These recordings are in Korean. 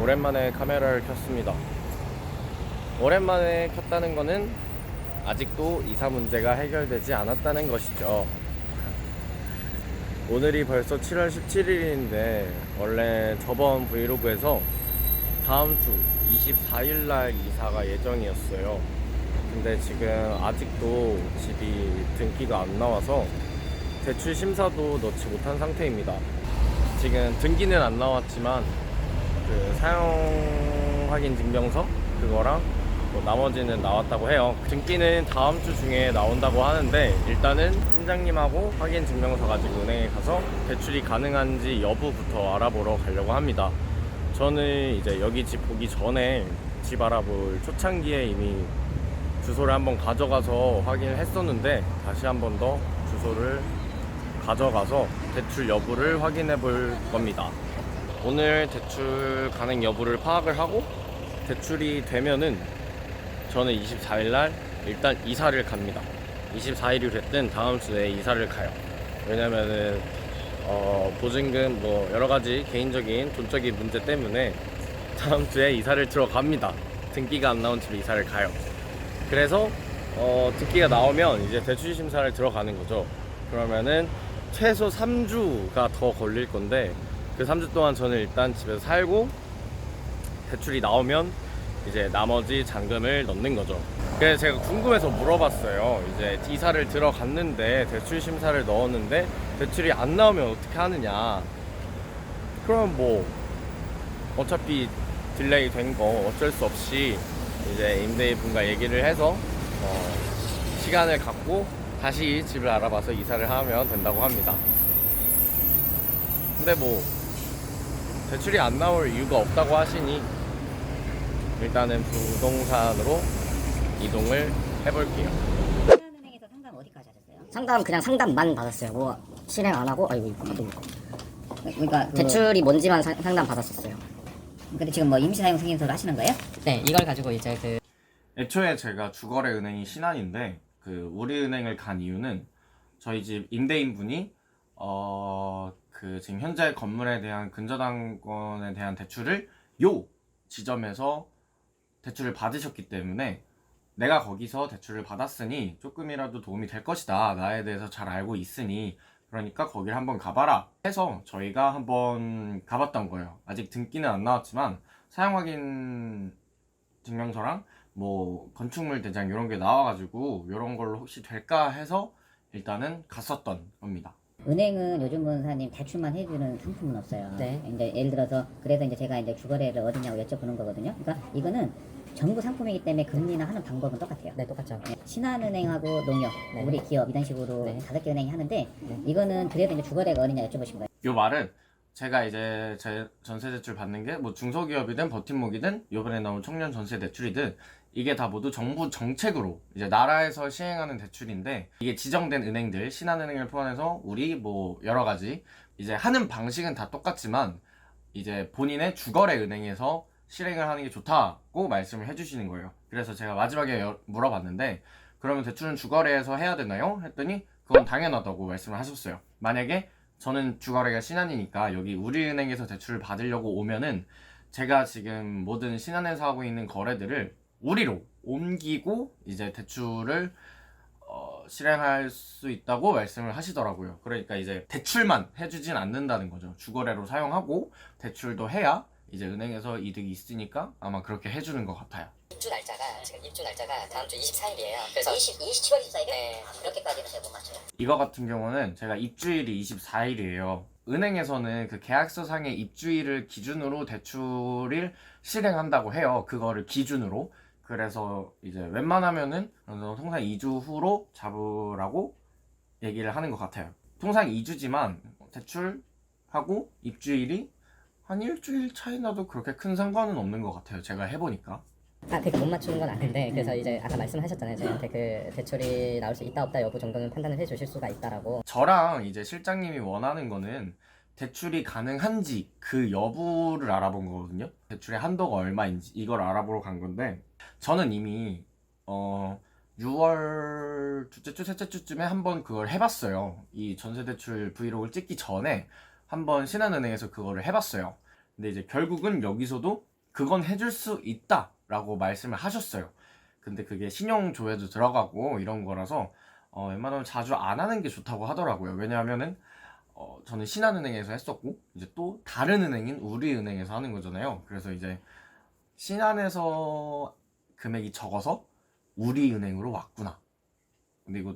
오랜만에 카메라를 켰습니다. 오랜만에 켰다는 거는 아직도 이사 문제가 해결되지 않았다는 것이죠. 오늘이 벌써 7월 17일인데 원래 저번 브이로그에서 다음 주 24일날 이사가 예정이었어요. 근데 지금 아직도 집이 등기가 안 나와서 대출 심사도 넣지 못한 상태입니다. 지금 등기는 안 나왔지만 그 사용 확인 증명서 그거랑 뭐 나머지는 나왔다고 해요. 등기는 다음 주 중에 나온다고 하는데 일단은 팀장님하고 확인 증명서 가지고 은행에 가서 대출이 가능한지 여부부터 알아보러 가려고 합니다. 저는 이제 여기 집 보기 전에 집 알아볼 초창기에 이미 주소를 한번 가져가서 확인을 했었는데 다시 한번 더 주소를 가져가서 대출 여부를 확인해 볼 겁니다. 오늘 대출 가능 여부를 파악을 하고 대출이 되면은 저는 24일날 일단 이사를 갑니다. 24일이 됐든 다음 주에 이사를 가요. 왜냐면은 보증금 뭐 여러가지 개인적인 돈적인 문제 때문에 다음 주에 이사를 들어갑니다. 등기가 안 나온 집에 이사를 가요. 그래서 등기가 나오면 이제 대출 심사를 들어가는 거죠. 그러면은 최소 3주가 더 걸릴 건데 그 3주 동안 저는 일단 집에서 살고 대출이 나오면 이제 나머지 잔금을 넣는 거죠. 그래서 제가 궁금해서 물어봤어요. 이제 이사를 들어갔는데 대출 심사를 넣었는데 대출이 안 나오면 어떻게 하느냐. 그럼 뭐 어차피 딜레이 된 거 어쩔 수 없이 이제 임대인분과 얘기를 해서 시간을 갖고 다시 집을 알아봐서 이사를 하면 된다고 합니다. 근데 뭐 대출이 안 나올 이유가 없다고 하시니 일단은 부동산으로 이동을 해볼게요. 신한은행에서 상담 어디까지 하셨어요? 상담 그냥 상담만 받았어요. 뭐 실행 안 하고 아이고 이거 그러니까 대출이 뭔지만 상담 받았었어요. 근데 지금 뭐 임시사용 승인서를 하시는 거예요? 네, 이걸 가지고 이제 애초에 제가 주거래 은행이 신한인데 그 우리은행을 간 이유는 저희 집 임대인분이 그 지금 현재 건물에 대한 근저당권에 대한 대출을 요 지점에서 대출을 받으셨기 때문에 내가 거기서 대출을 받았으니 조금이라도 도움이 될 것이다. 나에 대해서 잘 알고 있으니 그러니까 거길 한번 가봐라 해서 저희가 한번 가봤던 거예요. 아직 등기는 안 나왔지만 사용 확인 증명서랑 뭐 건축물 대장 이런 게 나와가지고 이런 걸로 혹시 될까 해서 일단은 갔었던 겁니다. 은행은 요즘은 사장님 대출만 해주는 상품은 없어요. 네. 이제 예를 들어서 그래서 이제 제가 이제 주거래를 어디냐고 여쭤보는 거거든요. 그러니까 이거는 정부 상품이기 때문에 금리나 하는 방법은 똑같아요. 네, 똑같죠. 신한은행하고 농협, 네. 우리 기업 이런 식으로 네. 5개 은행이 하는데 이거는 그래도 이제 주거래가 어디냐 여쭤보신 거예요. 요 말은 제가 이제 제 전세 대출 받는 게 뭐 중소기업이든 버팀목이든 요번에 나온 청년 전세 대출이든 이게 다 모두 정부 정책으로 이제 나라에서 시행하는 대출인데 이게 지정된 은행들 신한은행을 포함해서 우리 뭐 여러 가지 이제 하는 방식은 다 똑같지만 이제 본인의 주거래 은행에서 실행을 하는 게 좋다고 말씀을 해주시는 거예요. 그래서 제가 마지막에 물어봤는데 그러면 대출은 주거래에서 해야 되나요? 했더니 그건 당연하다고 말씀을 하셨어요. 만약에 저는 주거래가 신한이니까 여기 우리은행에서 대출을 받으려고 오면은 제가 지금 모든 신한에서 하고 있는 거래들을 우리로 옮기고 이제 대출을 실행할 수 있다고 말씀을 하시더라고요. 그러니까 이제 대출만 해주진 않는다는 거죠. 주거래로 사용하고 대출도 해야 이제 은행에서 이득이 있으니까 아마 그렇게 해주는 것 같아요. 입주 날짜가 지금 입주 날짜가 다음 주 24일이에요. 그래서 27월 24일에? 네. 그렇게까지는 제가 못 맞춰요. 이거 같은 경우는 제가 입주일이 24일이에요. 은행에서는 그 계약서상의 입주일을 기준으로 대출을 실행한다고 해요. 그거를 기준으로. 그래서 이제 웬만하면은 통상 2주 후로 잡으라고 얘기를 하는 것 같아요. 통상 2주지만 대출하고 입주일이 한 일주일 차이 나도 그렇게 큰 상관은 없는 것 같아요. 제가 해보니까. 그렇게 못 맞추는 건 아닌데 그래서 이제 아까 말씀하셨잖아요. 저한테 그 대출이 나올 수 있다 없다 여부 정도는 판단을 해주실 수가 있다라고. 저랑 이제 실장님이 원하는 거는 대출이 가능한지 그 여부를 알아본 거거든요. 대출의 한도가 얼마인지 이걸 알아보러 간 건데 저는 이미 6월 둘째 주 셋째 주쯤에 한번 그걸 해봤어요. 이 전세대출 브이로그를 찍기 전에 한번 신한은행에서 그거를 해봤어요. 근데 이제 결국은 여기서도 그건 해줄 수 있다라고 말씀을 하셨어요. 근데 그게 신용조회도 들어가고 이런 거라서 웬만하면 자주 안 하는 게 좋다고 하더라고요. 왜냐하면은 저는 신한은행에서 했었고 이제 또 다른 은행인 우리은행에서 하는 거잖아요. 그래서 이제 신한에서 금액이 적어서 우리은행으로 왔구나. 근데 이거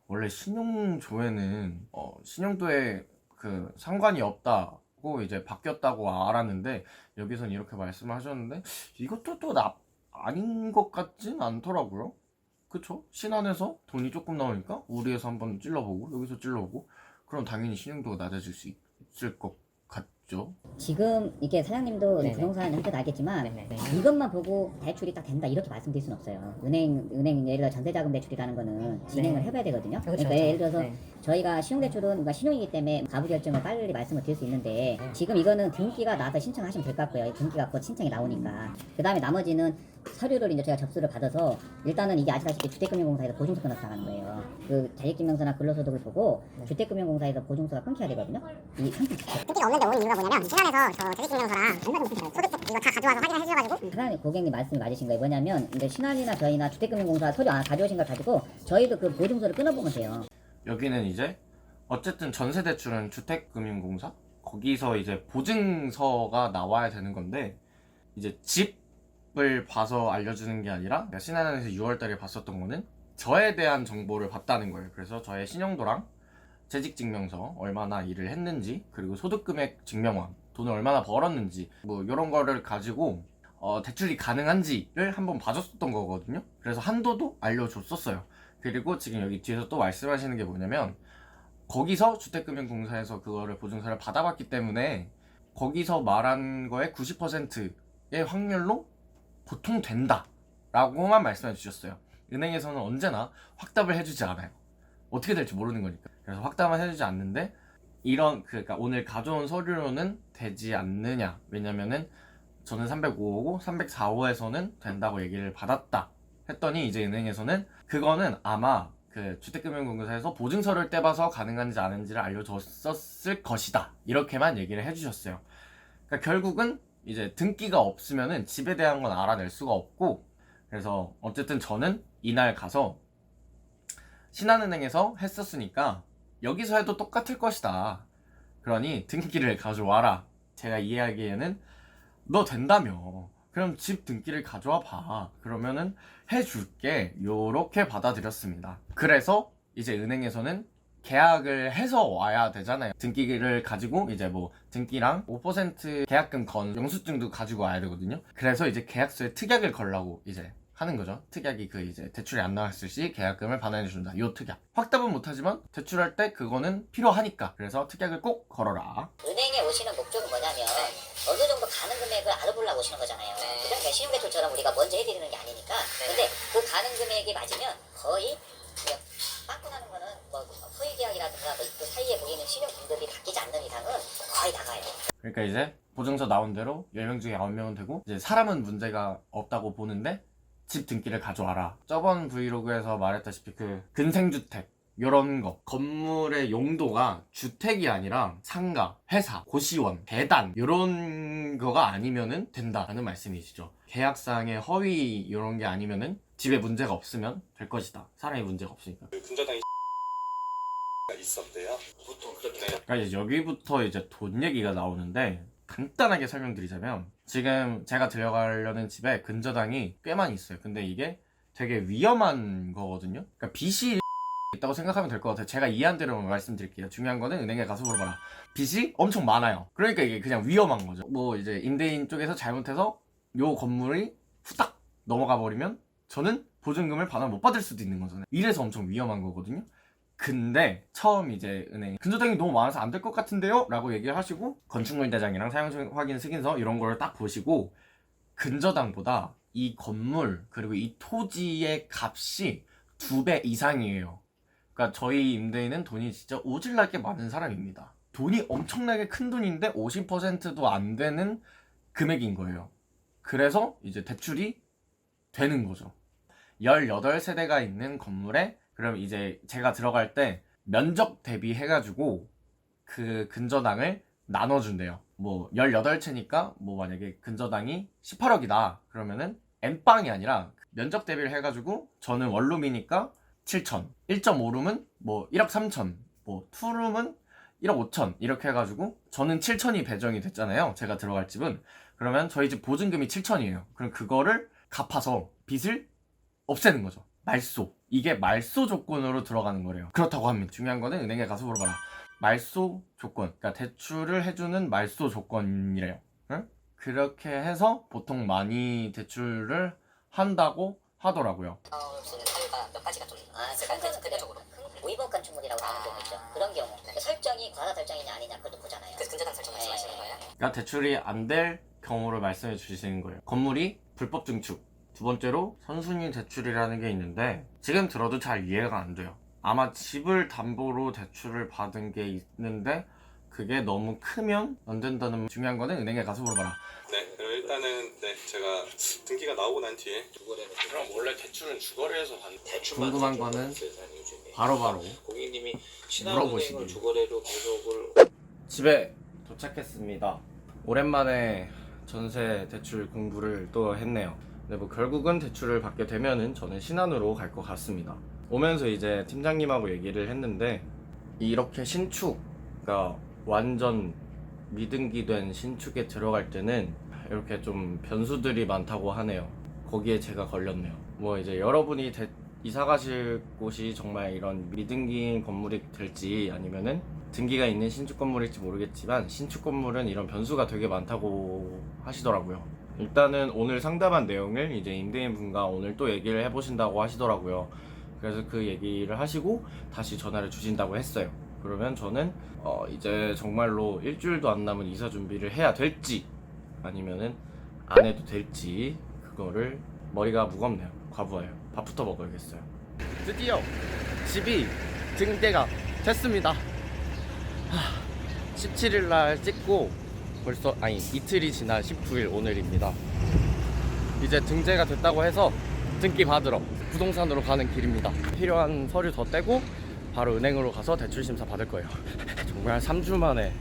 원래 신용조회는 신용도에 그 상관이 없다고 이제 바뀌었다고 알았는데 여기선 이렇게 말씀을 하셨는데 이것도 또 아닌 것 같진 않더라고요. 그쵸? 신한에서 돈이 조금 나오니까 우리에서 한번 찔러보고 여기서 찔러보고 그럼 당연히 신용도가 낮아질 수 있을 것 같죠. 지금 이게 사장님도 네네. 부동산 형태도 알겠지만 네네. 이것만 보고 대출이 딱 된다 이렇게 말씀드릴 수는 없어요. 은행 예를 들어 전세자금 대출이라는 거는 진행을 네. 해봐야 되거든요. 그렇죠, 그러니까 예를 들어서 네. 저희가 신용대출은 그러니까 신용이기 때문에 가부 결정을 빨리 말씀을 드릴 수 있는데 지금 이거는 등기가 나서 신청하시면 될 것 같고요. 등기가 곧 신청이 나오니까 그 다음에 나머지는 서류를 이제 제가 접수를 받아서 일단은 이게 아시다시피 주택금융공사에서 보증서 끊어서 나가는 거예요. 그 자격증명서나 근로소득을 보고 주택금융공사에서 보증서가 끊겨야 되거든요. 이 상품 자체. 등기가 없는데 온 이유가 뭐냐면 신한에서 저 재직증명서랑 소득세 이거 다 가져와서 확인을 해주셔가지고 사장님 고객님 말씀이 맞으신 거예요. 뭐냐면 이제 신한이나 저희나 주택금융공사 서류 가져오신 걸 가지고 저희도 그 보증서를 끊어보면 돼요. 여기는 이제 어쨌든 전세대출은 주택금융공사 거기서 이제 보증서가 나와야 되는 건데 이제 집을 봐서 알려주는 게 아니라 신한은행에서 6월달에 봤었던 거는 저에 대한 정보를 봤다는 거예요. 그래서 저의 신용도랑 재직증명서 얼마나 일을 했는지 그리고 소득금액 증명원 돈을 얼마나 벌었는지 뭐 이런 거를 가지고 대출이 가능한지를 한번 봐줬었던 거거든요. 그래서 한도도 알려줬었어요. 그리고 지금 여기 뒤에서 또 말씀하시는 게 뭐냐면 거기서 주택금융공사에서 그거를 보증서를 받아봤기 때문에 거기서 말한 거에 90%의 확률로 보통 된다 라고만 말씀해 주셨어요. 은행에서는 언제나 확답을 해주지 않아요. 어떻게 될지 모르는 거니까. 그래서 확답만 해주지 않는데 그러니까 오늘 가져온 서류로는 되지 않느냐. 왜냐면은 저는 305호고 304호에서는 된다고 얘기를 받았다 했더니 이제 은행에서는 그거는 아마 그 주택금융공사에서 보증서를 떼봐서 가능한지 아닌지를 알려줬었을 것이다 이렇게만 얘기를 해주셨어요. 그러니까 결국은 이제 등기가 없으면은 집에 대한 건 알아낼 수가 없고 그래서 어쨌든 저는 이날 가서 신한은행에서 했었으니까 여기서 해도 똑같을 것이다. 그러니 등기를 가져와라. 제가 이해하기에는 너 된다며. 그럼 집 등기를 가져와 봐. 그러면은 해줄게. 요렇게 받아들였습니다. 그래서 이제 은행에서는 계약을 해서 와야 되잖아요. 등기를 가지고 이제 뭐 등기랑 5% 계약금 건 영수증도 가지고 와야 되거든요. 그래서 이제 계약서에 특약을 걸라고 이제 하는 거죠. 특약이 그 이제 대출이 안 나왔을 시 계약금을 반환해준다. 요 특약. 확답은 못하지만 대출할 때 그거는 필요하니까. 그래서 특약을 꼭 걸어라. 은행에 오시는 목적은 뭐냐면 어느 정도 가는 금액을 알아보려고 오시는 거잖아요. 그죠? 그러니까 신용대출처럼 우리가 먼저 해드리는 게 아니니까. 근데 그 가는 금액이 맞으면 거의 그냥 빵꾸 나는 거는 뭐 소유계약이라든가 그 사이에 보이는 신용 등급이 바뀌지 않는 이상은 거의 나가요. 그러니까 이제 보증서 나온 대로 10명 중에 9명은 되고 이제 사람은 문제가 없다고 보는데 집 등기를 가져와라. 저번 브이로그에서 말했다시피 그 근생주택 요런 거 건물의 용도가 주택이 아니라 상가, 회사, 고시원, 배단 요런 거가 아니면은 된다라는 말씀이시죠. 계약상의 허위 요런 게 아니면은 집에 문제가 없으면 될 것이다. 사람이 문제가 없으니까. 근저당이 있었대요. 보통 그렇게 그러니까 이제 여기부터 이제 돈 얘기가 나오는데 간단하게 설명드리자면 지금 제가 들어가려는 집에 근저당이 꽤 많이 있어요. 근데 이게 되게 위험한 거거든요. 그러니까 빚이 있다고 생각하면 될 것 같아요. 제가 이해한 대로 말씀드릴게요. 중요한 거는 은행에 가서 물어봐라. 빚이 엄청 많아요. 그러니까 이게 그냥 위험한 거죠. 뭐 이제 임대인 쪽에서 잘못해서 요 건물이 후딱 넘어가 버리면 저는 보증금을 반환 못 받을 수도 있는 거잖아요. 이래서 엄청 위험한 거거든요. 근데 처음 이제 은행 근저당이 너무 많아서 안 될 것 같은데요? 라고 얘기를 하시고 건축물 대장이랑 사용 확인 승인서 이런 거를 딱 보시고 근저당보다 이 건물 그리고 이 토지의 값이 2배 이상이에요. 그러니까 저희 임대인은 돈이 진짜 오질나게 많은 사람입니다. 돈이 엄청나게 큰 돈인데 50%도 안 되는 금액인 거예요. 그래서 이제 대출이 되는 거죠. 18세대가 있는 건물에 그럼 이제 제가 들어갈 때 면적 대비해가지고 그 근저당을 나눠준대요. 뭐 18채니까 뭐 만약에 근저당이 18억이다 그러면은 N빵이 아니라 면적 대비를 해가지고 저는 원룸이니까 7천, 1.5룸은 뭐 1억 3천, 뭐 2룸은 1억 5천 이렇게 해가지고 저는 7천이 배정이 됐잖아요. 제가 들어갈 집은. 그러면 저희 집 보증금이 7천이에요. 그럼 그거를 갚아서 빚을 없애는 거죠. 말소. 이게 말소 조건으로 들어가는 거래요. 그렇다고 합니다. 중요한 거는 은행에 가서 물어봐라. 말소 조건, 그러니까 대출을 해주는 말소 조건이래요. 응? 그렇게 해서 보통 많이 대출을 한다고 하더라고요. 나올 수 있는 사유가 몇 가지가 좀 있을까요? 대표적으로 무이법 간축물이라고 하는 경우 있죠. 그런 경우 설정이 과다 설정이냐 아니냐 그것도 보잖아요. 그래서 근저당 설정 말씀하시는 거예요? 그러니까 대출이 안 될 경우를 말씀해 주시는 거예요. 건물이 불법 증축. 두 번째로 선순위 대출이라는 게 있는데 지금 들어도 잘 이해가 안 돼요. 아마 집을 담보로 대출을 받은 게 있는데 그게 너무 크면 안 된다는. 중요한 거는 은행에 가서 물어봐라. 네, 그럼 일단은 제가 등기가 나오고 난 뒤에 그럼 원래 대출은 주거래에서 받는. 대출만 궁금한 좀 거는 세상에 요즘에. 바로바로 고객님이 물어보시길. 신한은행을 주거래로 계속을 집에 도착했습니다. 오랜만에 전세 대출 공부를 또 했네요. 근데 뭐 결국은 대출을 받게 되면은 저는 신한으로 갈 것 같습니다. 오면서 이제 팀장님하고 얘기를 했는데 이렇게 신축, 그러니까 완전 미등기된 신축에 들어갈 때는 이렇게 좀 변수들이 많다고 하네요. 거기에 제가 걸렸네요. 뭐 이제 여러분이 이사 가실 곳이 정말 이런 미등기인 건물이 될지 아니면은 등기가 있는 신축 건물일지 모르겠지만 신축 건물은 이런 변수가 되게 많다고 하시더라고요. 일단은 오늘 상담한 내용을 이제 임대인 분과 오늘 또 얘기를 해보신다고 하시더라고요. 그래서 그 얘기를 하시고 다시 전화를 주신다고 했어요. 그러면 저는 이제 정말로 일주일도 안 남은 이사 준비를 해야 될지 아니면은 안 해도 될지 그거를 머리가 무겁네요. 과부하예요. 밥부터 먹어야겠어요. 드디어 집이 등재가 됐습니다. 17일 날 찍고 벌써 이틀이 지난 19일 오늘입니다. 이제 등재가 됐다고 해서 등기 받으러 부동산으로 가는 길입니다. 필요한 서류 더 떼고 바로 은행으로 가서 대출 심사 받을 거예요. 정말 3주 만에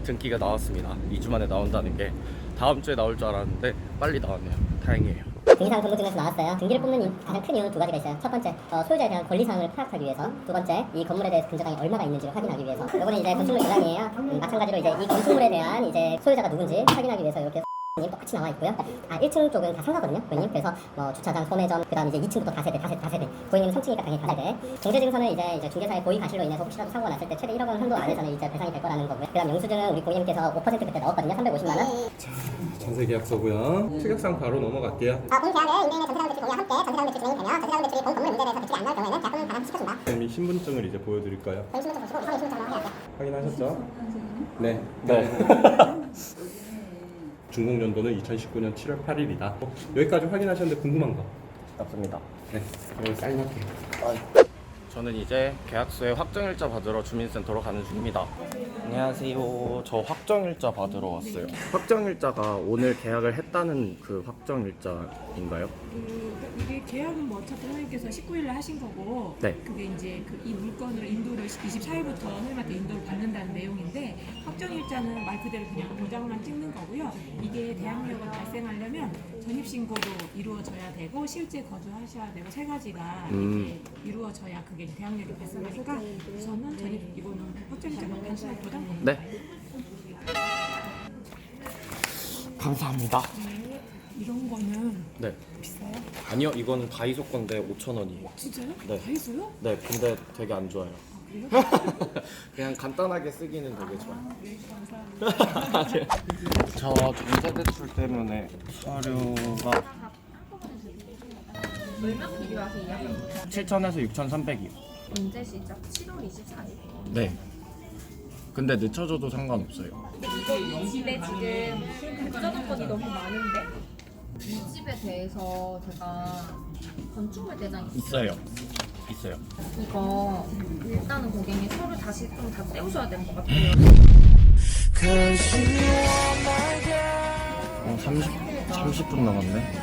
등기가 나왔습니다. 2주 만에 나온다는 게 다음 주에 나올 줄 알았는데 빨리 나왔네요. 다행이에요. 등기사항 등록증에서 나왔어요. 등기를 뽑는 가장 큰 이유는 두 가지가 있어요. 첫 번째, 소유자에 대한 권리사항을 파악하기 위해서. 두 번째, 이 건물에 대해서 근저당이 얼마가 있는지를 확인하기 위해서. 이거는 이제 건축물 계산이에요. 마찬가지로 이제 이 건축물에 대한 이제 소유자가 누군지 확인하기 위해서 이렇게 님 똑같이 나와 있고요. 1층 쪽은 다 상가거든요, 고객님. 그래서 뭐 주차장, 소매점, 그다음 이제 2층부터 다세대. 고객님 3층이니까 당연히 다세대. 경제증서는 이제 중개사의 고의 과실로 인해서 혹시라도 사고가 났을 때 최대 1억 원 한도 안에서는 이제 배상이 될 거라는 거고요. 그다음 영수증은 우리 고객님께서 5% 그때 넣었거든요, 350만 원. 전세 계약서고요. 추격상 바로 넘어갈게요. 본 계약은 임대인의 전세사용 대출 동의와 함께 전세사용 대출이 진행이 되며 전세사용 대출이 본 건물 문제에 대해서 대출이 안 나올 경우에는 계약금을 반환시켜준다. 선생님이 신분증을 이제 보여드릴까요? 저희 신분증 보시고 이상의 신분증을 확인할게요. 확인하셨죠? 네. 준공연도는 2019년 7월 8일이다. 여기까지 확인하셨는데 궁금한 거? 없습니다. 네. 그럼 사인할게요. 저는 이제 계약서에 확정일자 받으러 주민센터로 가는 중입니다. 안녕하세요. 저 확정일자 받으러 왔어요. 확정일자가 오늘 계약을 했다는 그 확정일자인가요? 이게 계약은 뭐 어차피 선생님께서 19일에 하신 거고 네. 그게 이제 이 물건을 인도를 24일부터 선생님한테 인도를 받는다는 내용인데 확정일자는 말 그대로 그냥 도장만 찍는 거고요. 이게 대항력을 발생하려면 전입신고도 이루어져야 되고 실제 거주하셔야 되고 세 가지가 이제 이루어져야 그게 대항력이 발생하니까 우선은 이거는 확정일자가 단순하게 도장. 네. 감사합니다. 이런 거는 네. 비싸요? 아니요, 이거는 다이소 건데 5,000원이에요. 진짜요? 네. 다 있어요? 네, 근데 되게 안 좋아요. 그냥 간단하게 쓰기는 되게 좋아요. 네, 감사합니다. 저 전세대출 때문에 서류가 얼마 필요하세요? 7,000에서 6,300이요. 언제 시작? 7월 24일. 네. 근데 늦춰줘도 상관없어요. 이거 이 집에 지금 가짜조건이 너무 많은데 이 집에 대해서 제가 건축물 대장이 있어요. 있어요. 이거 일단은 고객님 서류 다시 좀 다 떼우셔야 될 것 같아요. 30분 남았네.